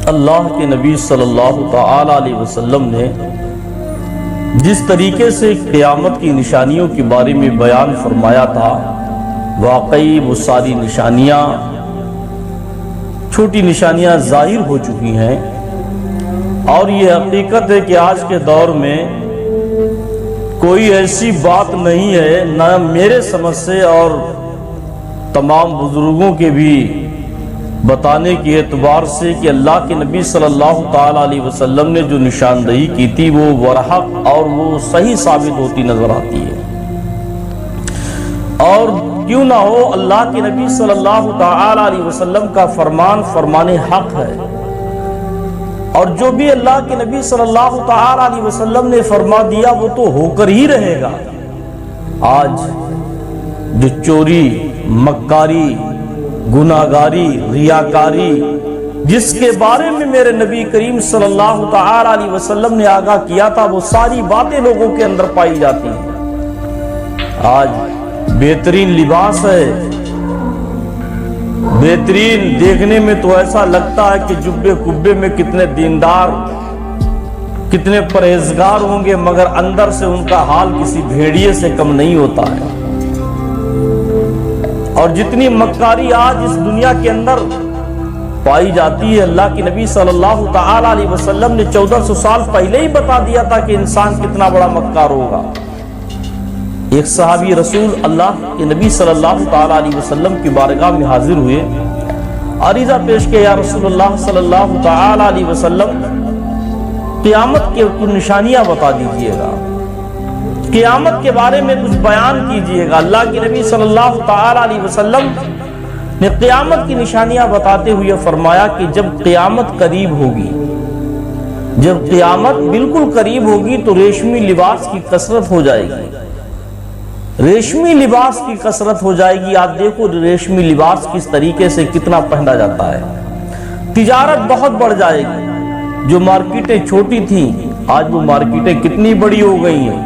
اللہ کے نبی صلی اللہ تعالی علیہ وسلم نے جس طریقے سے قیامت کی نشانیوں کے بارے میں بیان فرمایا تھا، واقعی وہ ساری نشانیاں، چھوٹی نشانیاں ظاہر ہو چکی ہیں، اور یہ حقیقت ہے کہ آج کے دور میں کوئی ایسی بات نہیں ہے، نہ میرے سمجھ سے اور تمام بزرگوں کے بھی بتانے کے اعتبار سے، کہ اللہ کے نبی صلی اللہ تعالی علیہ وسلم نے جو نشاندہی کی تھی وہ برحق اور وہ صحیح ثابت ہوتی نظر آتی ہے۔ اور کیوں نہ ہو، اللہ کے نبی صلی اللہ تعالی علیہ وسلم کا فرمان فرمان حق ہے، اور جو بھی اللہ کے نبی صلی اللہ تعالی علیہ وسلم نے فرما دیا وہ تو ہو کر ہی رہے گا۔ آج جو چوری، مکاری، گناہگاری، ریاکاری، جس کے بارے میں میرے نبی کریم صلی اللہ تعالی علیہ وسلم نے آگاہ کیا تھا، وہ ساری باتیں لوگوں کے اندر پائی جاتی ہیں۔ آج بہترین لباس ہے، بہترین، دیکھنے میں تو ایسا لگتا ہے کہ جبے کبے میں کتنے دیندار، کتنے پرہیزگار ہوں گے، مگر اندر سے ان کا حال کسی بھیڑیے سے کم نہیں ہوتا ہے۔ اور جتنی مکاری آج اس دنیا کے اندر پائی جاتی ہے، اللہ کے نبی صلی اللہ تعالی علیہ وسلم نے 1400 سال پہلے ہی بتا دیا تھا کہ انسان کتنا بڑا مکار ہوگا۔ ایک صحابی رسول اللہ کے نبی صلی اللہ تعالی علیہ وسلم کی بارگاہ میں حاضر ہوئے، عریضہ پیش کیا، یا رسول اللہ صلی اللہ تعالی علیہ وسلم، قیامت کے کچھ نشانیاں بتا دیجئے گا، قیامت کے بارے میں کچھ بیان کیجئے گا۔ اللہ کے نبی صلی اللہ تعالی علیہ وسلم نے قیامت کی نشانیاں بتاتے ہوئے فرمایا کہ جب قیامت قریب ہوگی، جب قیامت بالکل قریب ہوگی تو ریشمی لباس کی کثرت ہو جائے گی، ریشمی لباس کی کثرت ہو جائے گی۔ آپ دیکھو ریشمی لباس کس طریقے سے کتنا پہنا جاتا ہے، تجارت بہت بڑھ جائے گی۔ جو مارکیٹیں چھوٹی تھیں آج وہ مارکیٹیں کتنی بڑی ہو گئی ہیں۔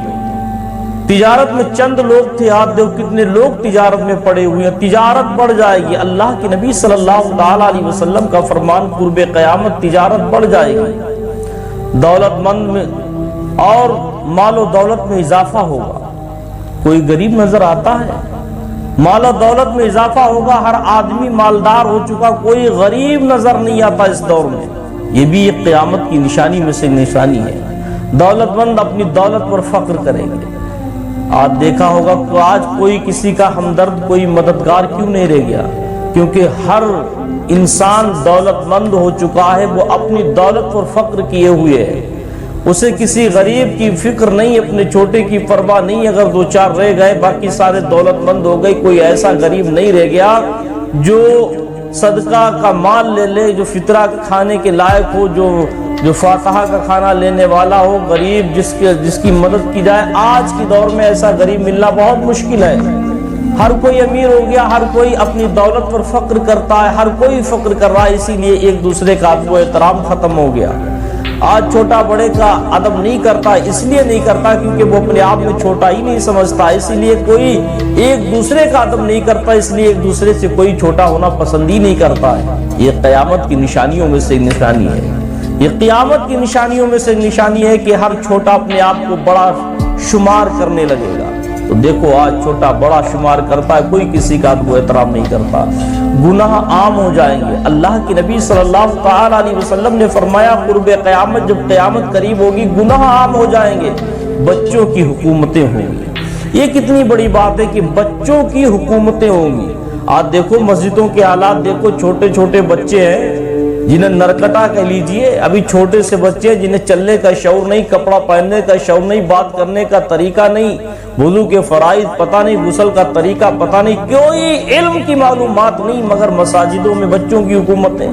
تجارت میں چند لوگ تھے، آپ دیکھو کتنے لوگ تجارت میں پڑے ہوئے ہیں، تجارت بڑھ جائے گی۔ اللہ کے نبی صلی اللہ تعالی علیہ وسلم کا فرمان، قرب قیامت تجارت بڑھ جائے گی، دولت مند میں اور مال و دولت میں اضافہ ہوگا۔ کوئی غریب نظر آتا ہے؟ مال و دولت میں اضافہ ہوگا، ہر آدمی مالدار ہو چکا، کوئی غریب نظر نہیں آتا اس دور میں۔ یہ بھی ایک قیامت کی نشانی میں سے نشانی ہے۔ دولت مند اپنی دولت پر فخر کریں گے۔ آپ دیکھا ہوگا کہ آج کوئی کسی کا ہمدرد، کوئی مددگار کیوں نہیں رہ گیا؟ کیونکہ ہر انسان دولت مند ہو چکا ہے، وہ اپنی دولت پر فخر کیے ہوئے ہے، اسے کسی غریب کی فکر نہیں، اپنے چھوٹے کی پرواہ نہیں۔ اگر دو چار رہ گئے باقی سارے دولت مند ہو گئے، کوئی ایسا غریب نہیں رہ گیا جو صدقہ کا مال لے لے، جو فطرہ کھانے کے لائق ہو، جو فاتحہ کا کھانا لینے والا ہو، غریب جس کی مدد کی جائے۔ آج کی دور میں ایسا غریب ملنا بہت مشکل ہے۔ ہر کوئی امیر ہو گیا، ہر کوئی اپنی دولت پر فخر کرتا ہے، ہر کوئی فخر کر رہا ہے، اسی لیے ایک دوسرے کا ادب و احترام ختم ہو گیا۔ آج چھوٹا بڑے کا ادب نہیں کرتا، اس لیے نہیں کرتا کیونکہ وہ اپنے آپ میں چھوٹا ہی نہیں سمجھتا، اسی لیے کوئی ایک دوسرے کا ادب نہیں کرتا، اس لیے ایک دوسرے سے کوئی چھوٹا ہونا پسند ہی نہیں کرتا ہے۔ یہ قیامت کی نشانیوں میں سے نشانی ہے، یہ قیامت کی نشانیوں میں سے نشانی ہے کہ ہر چھوٹا اپنے آپ کو بڑا شمار کرنے لگے گا۔ تو دیکھو آج چھوٹا بڑا شمار کرتا ہے، کوئی کسی کا ادب و احترام نہیں کرتا، گناہ عام ہو جائیں گے۔ اللہ کے نبی صلی اللہ تعالی علیہ وسلم نے فرمایا، قرب قیامت، جب قیامت قریب ہوگی گناہ عام ہو جائیں گے، بچوں کی حکومتیں ہوں گی۔ یہ کتنی بڑی بات ہے کہ بچوں کی حکومتیں ہوں گی۔ آج دیکھو مسجدوں کے حالات دیکھو، چھوٹے چھوٹے بچے ہیں جنہیں نرکٹا کہہ لیجئے، ابھی چھوٹے سے بچے جنہیں چلنے کا شعور نہیں، کپڑا پہننے کا شعور نہیں، بات کرنے کا طریقہ نہیں، وضو کے فرائض پتہ نہیں، غسل کا طریقہ پتہ نہیں، کوئی علم کی معلومات نہیں، مگر مساجدوں میں بچوں کی حکومتیں۔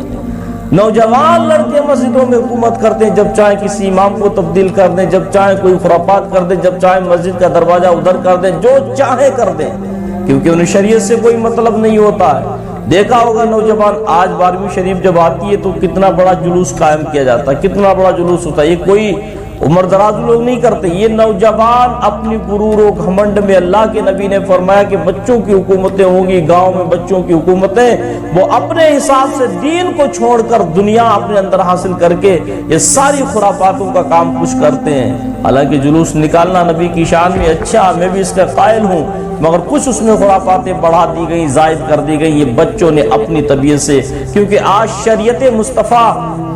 نوجوان لڑکے مسجدوں میں حکومت کرتے ہیں، جب چاہے کسی امام کو تبدیل کر دیں، جب چاہے کوئی خرافات کر دیں، جب چاہے مسجد کا دروازہ ادھر کر دیں، جو چاہے کر دیں، کیونکہ انہیں شریعت سے کوئی مطلب نہیں ہوتا ہے۔ دیکھا ہوگا نوجوان، آج 12ویں شریف جب آتی ہے تو کتنا بڑا جلوس قائم کیا جاتا ہے، کتنا بڑا جلوس ہوتا ہے۔ یہ کوئی عمر دراز لوگ نہیں کرتے، یہ نوجوان اپنی غرور و گھمنڈ میں، اللہ کے نبی نے فرمایا کہ بچوں کی حکومتیں ہوں گی، گاؤں میں بچوں کی حکومتیں، وہ اپنے حساب سے دین کو چھوڑ کر دنیا اپنے اندر حاصل کر کے یہ ساری خرافاتوں کا کام کچھ کرتے ہیں۔ حالانکہ جلوس نکالنا نبی کی شان میں اچھا، میں بھی اس کا قائل ہوں، مگر کچھ اس میں خرافاتیں بڑھا دی گئیں، زائد کر دی گئیں، یہ بچوں نے اپنی طبیعت سے، کیونکہ آج شریعت مصطفیٰ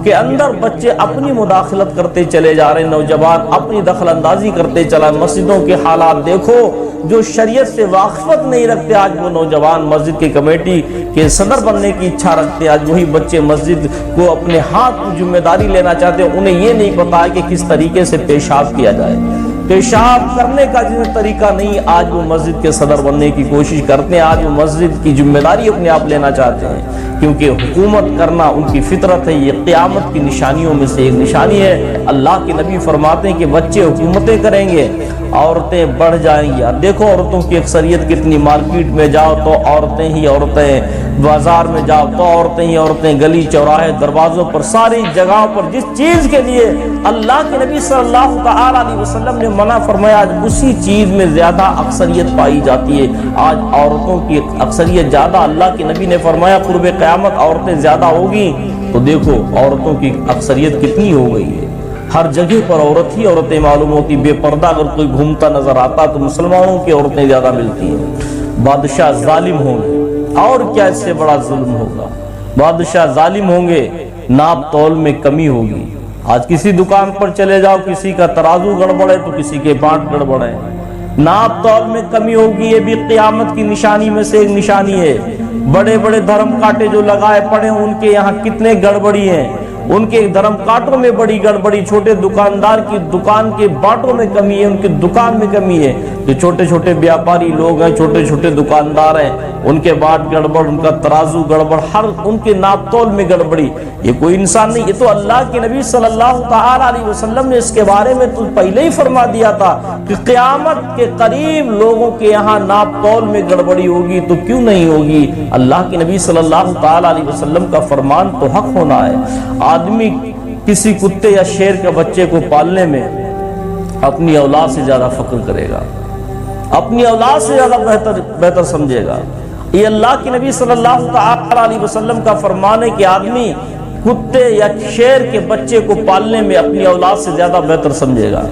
کے اندر بچے اپنی مداخلت کرتے چلے جا رہے ہیں، نوجوان اپنی دخل اندازی کرتے چلا۔ مسجدوں کے حالات دیکھو، جو شریعت سے واقفت نہیں رکھتے آج وہ نوجوان مسجد کی کمیٹی کے صدر بننے کی اچھا رکھتے، آج وہی بچے مسجد کو اپنے ہاتھ کی ذمہ داری لینا چاہتے ہیں، انہیں یہ نہیں پتا کہ کس طریقے سے پیشاب کیا جائے، پیشاب کرنے کا جن طریقہ نہیں، آج وہ مسجد کے صدر بننے کی کوشش کرتے ہیں، آج وہ مسجد کی ذمہ داری اپنے آپ لینا چاہتے ہیں، کیونکہ حکومت کرنا ان کی فطرت ہے۔ یہ قیامت کی نشانیوں میں سے ایک نشانی ہے۔ اللہ کے نبی فرماتے ہیں کہ بچے حکومتیں کریں گے، عورتیں بڑھ جائیں گی۔ دیکھو عورتوں کی اکثریت کتنی، مارکیٹ میں جاؤ تو عورتیں ہی عورتیں، بازار میں جاؤ تو عورتیں ہی عورتیں، گلی چوراہے دروازوں پر ساری جگہوں پر جس چیز کے لیے اللہ کے نبی صلی اللہ تعالی علیہ وسلم نے منع فرمایا، آج اسی چیز میں زیادہ اکثریت پائی جاتی ہے۔ آج عورتوں کی اکثریت زیادہ، اللہ کے نبی نے فرمایا قرب قیامت عورتیں زیادہ ہوگی، تو دیکھو عورتوں کی اکثریت کتنی ہو گئی ہے، ہر جگہ پر عورت ہی عورتیں معلوم ہوتی، بے پردہ اگر کوئی گھومتا نظر آتا تو مسلمانوں کی عورتیں زیادہ ملتی ہیں۔ بادشاہ ظالم ہوں گے، اور کیا اس سے بڑا ظلم ہوگا، بادشاہ ظالم ہوں گے، ناپ تول میں کمی ہوگی۔ آج کسی دکان پر چلے جاؤ، کسی کا ترازو گڑبڑ ہے تو کسی کے بانٹ گڑبڑ ہے، ناپ تول میں کمی ہوگی، یہ بھی قیامت کی نشانی میں سے ایک نشانی ہے۔ بڑے بڑے دھرم کاٹے جو لگائے پڑے ہیں، ان کے یہاں کتنے گڑبڑی ہیں، ان کے دھرم کاٹوں میں بڑی گڑبڑی، چھوٹے دکاندار کی دکان کے باٹوں میں کمی ہے، ان کی دکان میں کمی ہے۔ جو چھوٹے چھوٹے بیاپاری لوگ ہیں، چھوٹے چھوٹے دکاندار ہیں، ان کے باٹ گڑبڑ، ان کا ترازو گڑبڑ، ہر ان کے ناپ تول میں گڑبڑی۔ یہ کوئی انسان نہیں، یہ تو اللہ کے نبی صلی اللہ تعالی علیہ وسلم نے اس کے بارے میں تو پہلے ہی فرما دیا تھا کہ قیامت کے قریب لوگوں کے یہاں ناپ تول میں گڑبڑی ہوگی، تو کیوں نہیں ہوگی؟ اللہ کے نبی صلی اللہ تعالی علیہ وسلم کا فرمان تو حق ہونا ہے۔ آدمی کسی کتے یا شیر کے بچے کو پالنے میں اپنی اولاد سے زیادہ فخر کرے گا، اپنی اولاد سے زیادہ بہتر سمجھے گا۔ یہ اللہ کے نبی صلی اللہ تعالی علیہ وسلم کا فرمان ہے کہ آدمی کتے یا شیر کے بچے کو پالنے میں اپنی اولاد سے زیادہ بہتر سمجھے گا۔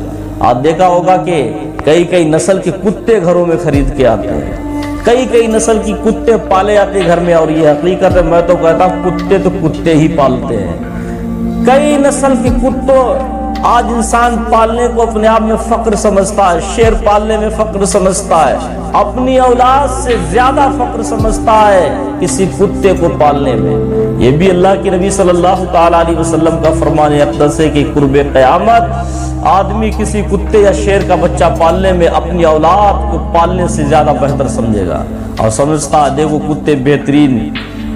آپ دیکھا ہوگا کہ کئی نسل کے کتے گھروں میں خرید کے آتے ہیں، کئی نسل کی کتے پالے جاتے گھر میں، اور یہ حقیقت ہے، میں تو کہتا ہوں کتے تو کتے ہی پالتے ہیں۔ کئی نسل کے کتوں آج انسان پالنے کو اپنے آپ میں فخر سمجھتا ہے، شیر پالنے میں فخر سمجھتا ہے، اپنی اولاد سے زیادہ فخر سمجھتا ہے کسی کتے کو پالنے میں۔ یہ بھی اللہ کے نبی صلی اللہ تعالی علیہ وسلم کا فرمان اقدس ہے کہ قرب قیامت آدمی کسی کتے یا شیر کا بچہ پالنے میں اپنی اولاد کو پالنے سے زیادہ بہتر سمجھے گا، اور سمجھتا ہے دیکھو کتے بہترین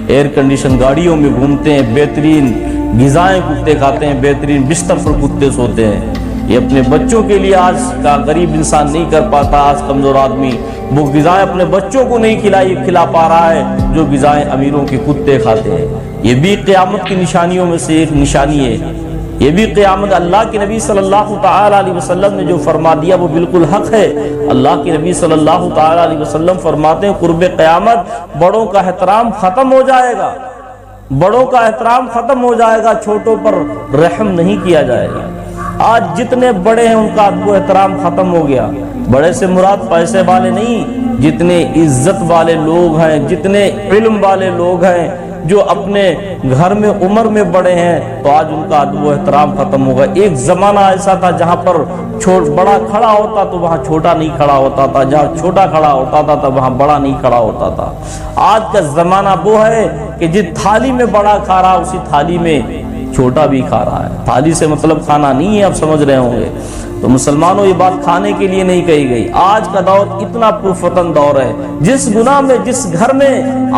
ایئر کنڈیشن گاڑیوں میں گھومتے ہیں، بہترین غذائیں کتے کھاتے ہیں، بہترین بستر پر کتے سوتے ہیں۔ یہ اپنے بچوں کے لیے آج کا غریب انسان نہیں کر پاتا، آج کمزور آدمی وہ غذائیں اپنے بچوں کو نہیں کھلا پا رہا ہے جو غذائیں امیروں کے کتے کھاتے ہیں۔ یہ بھی قیامت کی نشانیوں میں سے ایک نشانی ہے۔ یہ بھی قیامت، اللہ کے نبی صلی اللہ تعالی علیہ وسلم نے جو فرما دیا وہ بالکل حق ہے۔ اللہ کے نبی صلی اللہ تعالی علیہ وسلم فرماتے ہیں قرب قیامت بڑوں کا احترام ختم ہو جائے گا، بڑوں کا احترام ختم ہو جائے گا، چھوٹوں پر رحم نہیں کیا جائے گا۔ آج جتنے بڑے ہیں ان کا ادب و احترام ختم ہو گیا۔ بڑے سے مراد پیسے والے نہیں، جتنے عزت والے لوگ ہیں، جتنے علم والے لوگ ہیں، جو اپنے گھر میں عمر میں بڑے ہیں، تو آج ان کا ادب و احترام ختم ہوگا۔ ایک زمانہ ایسا تھا جہاں پر بڑا کھڑا ہوتا تو وہاں چھوٹا نہیں کھڑا ہوتا تھا، جہاں چھوٹا کھڑا ہوتا تھا تو وہاں بڑا نہیں کھڑا ہوتا تھا۔ آج کا زمانہ وہ ہے کہ جس تھالی میں بڑا کھا رہا اسی تھالی میں چھوٹا بھی کھا رہا ہے۔ تھالی سے مطلب کھانا نہیں ہے، آپ سمجھ رہے ہوں گے۔ تو مسلمانوں یہ بات کھانے کے لیے نہیں کہی گئی۔ آج کا دور اتنا پرفتن دور ہے، جس گناہ میں جس گھر میں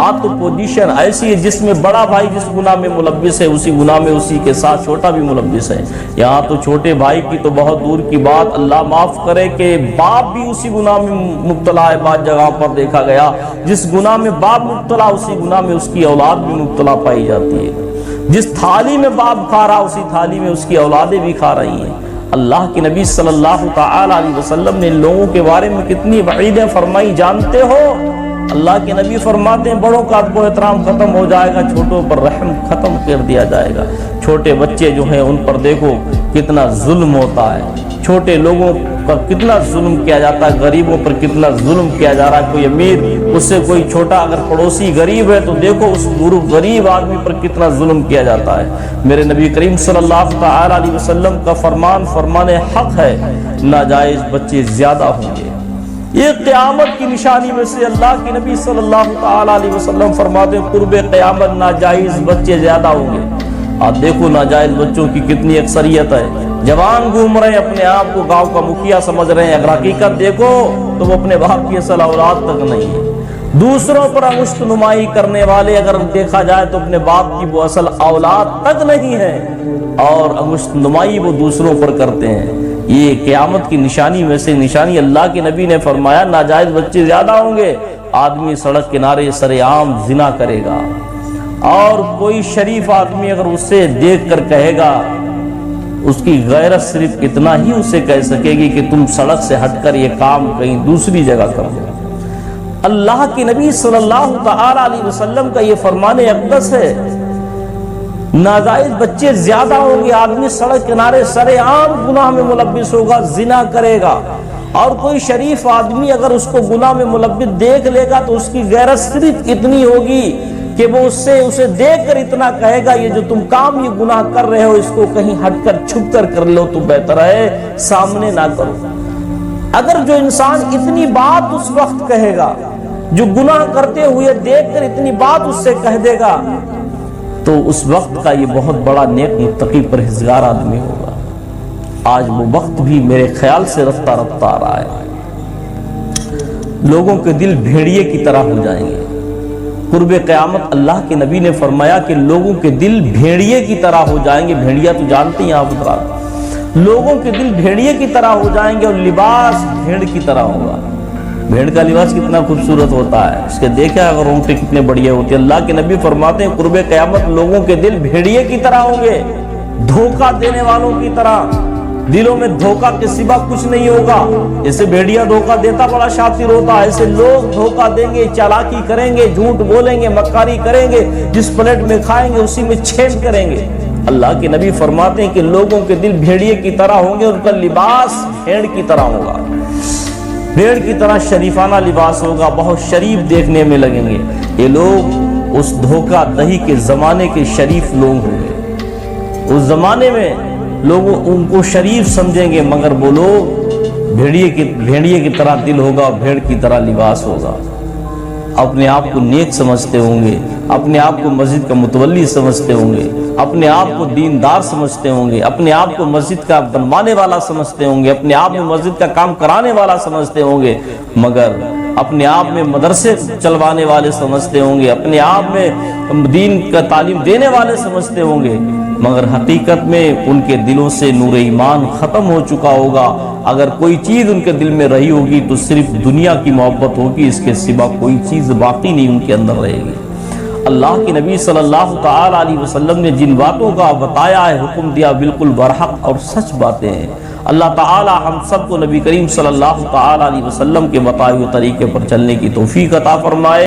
آج تو پوزیشن ایسی ہے جس میں بڑا بھائی جس گناہ میں ملوث ہے اسی گناہ میں اسی کے ساتھ چھوٹا بھی ملوث ہے۔ یہاں تو چھوٹے بھائی کی تو بہت دور کی بات، اللہ معاف کرے کہ باپ بھی اسی گناہ میں مبتلا ہے۔ بعض جگہ پر دیکھا گیا جس گناہ میں باپ مبتلا اسی گناہ میں اس کی اولاد بھی مبتلا پائی جاتی ہے۔ جس تھالی میں باپ کھا رہا اسی تھالی میں اس کی اولادیں بھی کھا رہی ہیں۔ اللہ کے نبی صلی اللہ تعالی علیہ وسلم نے لوگوں کے بارے میں کتنی وعیدیں فرمائی جانتے ہو؟ اللہ کے نبی فرماتے ہیں بڑوں کا ادب و احترام ختم ہو جائے گا، چھوٹوں پر رحم ختم کر دیا جائے گا۔ چھوٹے بچے جو ہیں ان پر دیکھو کتنا ظلم ہوتا ہے، چھوٹے لوگوں پر کتنا ظلم کیا جاتا ہے، غریبوں پر کتنا ظلم کیا جا رہا ہے۔ کوئی امیر اس سے کوئی چھوٹا اگر پڑوسی غریب ہے تو دیکھو اس غریب آدمی پر کتنا ظلم کیا جاتا ہے۔ میرے نبی کریم صلی اللہ تعالی علیہ وسلم کا فرمان حق ہے، ناجائز بچے زیادہ ہوں گے۔ یہ قیامت کی نشانی میں سے اللہ کے نبی صلی اللہ تعالی علیہ وسلم فرماتے ہیں قرب قیامت ناجائز بچے زیادہ ہوں گے۔ آپ دیکھو ناجائز بچوں کی کتنی اکثریت ہے، جوان گھوم رہے ہیں، اپنے آپ کو گاؤں کا مکھیا سمجھ رہے ہیں، اگر حقیقت دیکھو تو وہ اپنے باپ کی اصل اولاد تک نہیں ہے۔ دوسروں پر انگشت نمائی کرنے والے اگر دیکھا جائے تو اپنے باپ کی وہ اصل اولاد تک نہیں ہے، اور انگشت نمائی وہ دوسروں پر کرتے ہیں۔ یہ قیامت کی نشانی میں سے نشانی اللہ کے نبی نے فرمایا ناجائز بچے زیادہ ہوں گے۔ آدمی سڑک کنارے سرے عام زنا کرے گا، اور کوئی شریف آدمی اگر اسے دیکھ کر کہے گا، اس کی غیرت صرف اتنا ہی اسے کہہ سکے گی کہ تم سڑک سے ہٹ کر یہ کام کہیں دوسری جگہ کر دو۔ اللہ کے نبی صلی اللہ تعالی علیہ وسلم کا یہ فرمان اقدس ہے، ناجائز بچے زیادہ ہوں گے، آدمی سڑک کنارے سرے عام گناہ میں ملوث ہوگا، زنا کرے گا، اور کوئی شریف آدمی اگر اس کو گناہ میں ملوث دیکھ لے گا تو اس کی غیرت صرف اتنی ہوگی کہ وہ اسے دیکھ کر اتنا کہے گا یہ جو تم کام یہ گناہ کر رہے ہو اس کو کہیں ہٹ کر چھپ کر لو تو بہتر ہے، سامنے نہ کرو۔ اگر جو انسان اتنی بات اس وقت کہے گا، جو گناہ کرتے ہوئے دیکھ کر اتنی بات اس سے کہہ دے گا، تو اس وقت کا یہ بہت بڑا نیک متقی پرہیزگار آدمی ہوگا۔ آج وہ وقت بھی میرے خیال سے رفتہ رفتہ آ رہا ہے، لوگوں کے دل بھیڑیے کی طرح ہو جائیں گے۔ قرب قیامت اللہ کے نبی نے فرمایا کہ لوگوں کے دل بھیڑیے کی طرح ہو جائیں گے۔ بھیڑیا تو جانتے ہیں آپ حضرات، لوگوں کے دل بھیڑیے کی طرح ہو جائیں گے، اور لباس بھیڑ کی طرح ہوگا۔ بھیڑ کا لباس کتنا خوبصورت ہوتا ہے، اس کے دیکھا اگر اونٹیں کتنے بڑھیا ہوتے ہیں۔ اللہ کے نبی فرماتے ہیں قرب قیامت لوگوں کے دل بھیڑیے کی طرح ہوں گے، دھوکہ دینے والوں کی طرح، دلوں میں دھوکہ کے سوا کچھ نہیں ہوگا۔ جیسے بھیڑیا دھوکہ دیتا بڑا شاطر ہوتا ہے، ایسے لوگ دھوکہ دیں گے، چالاکی کریں گے، جھوٹ بولیں گے، مکاری کریں گے، جس پلیٹ میں کھائیں گے اسی میں چھین کریں گے۔ اللہ کے نبی فرماتے ہیں کہ لوگوں کے دل بھیڑیے کی طرح ہوں گے، ان کا لباس بھیڑ کی طرح ہوگا، بھیڑ کی طرح شریفانہ لباس ہوگا، بہت شریف دیکھنے میں لگیں گے۔ یہ لوگ اس دھوکہ دہی کے زمانے کے شریف لوگ ہوں گے۔ اس زمانے میں لوگ ان کو شریف سمجھیں گے، مگر وہ لوگ بھیڑیے کی طرح دل ہوگا، بھیڑ کی طرح لباس ہوگا۔ اپنے آپ کو نیک سمجھتے ہوں گے، اپنے آپ کو مسجد کا متولی سمجھتے ہوں گے، اپنے آپ کو دیندار سمجھتے ہوں گے، اپنے آپ کو مسجد کا بنوانے والا سمجھتے ہوں گے، اپنے آپ میں مسجد کا کام کرانے والا سمجھتے ہوں گے، مگر اپنے آپ میں مدرسے چلوانے والے سمجھتے ہوں گے، اپنے آپ میں دین کا تعلیم دینے والے سمجھتے ہوں گے، مگر حقیقت میں ان کے دلوں سے نور ایمان ختم ہو چکا ہوگا۔ اگر کوئی چیز ان کے دل میں رہی ہوگی تو صرف دنیا کی محبت ہوگی، اس کے سوا کوئی چیز باقی نہیں ان کے اندر رہے گی۔ اللہ کے نبی صلی اللہ تعالی علیہ وسلم نے جن باتوں کا بتایا ہے، حکم دیا، بالکل برحق اور سچ باتیں ہیں۔ اللہ تعالی ہم سب کو نبی کریم صلی اللہ تعالی علیہ وسلم کے بتائے ہوئے طریقے پر چلنے کی توفیق عطا فرمائے۔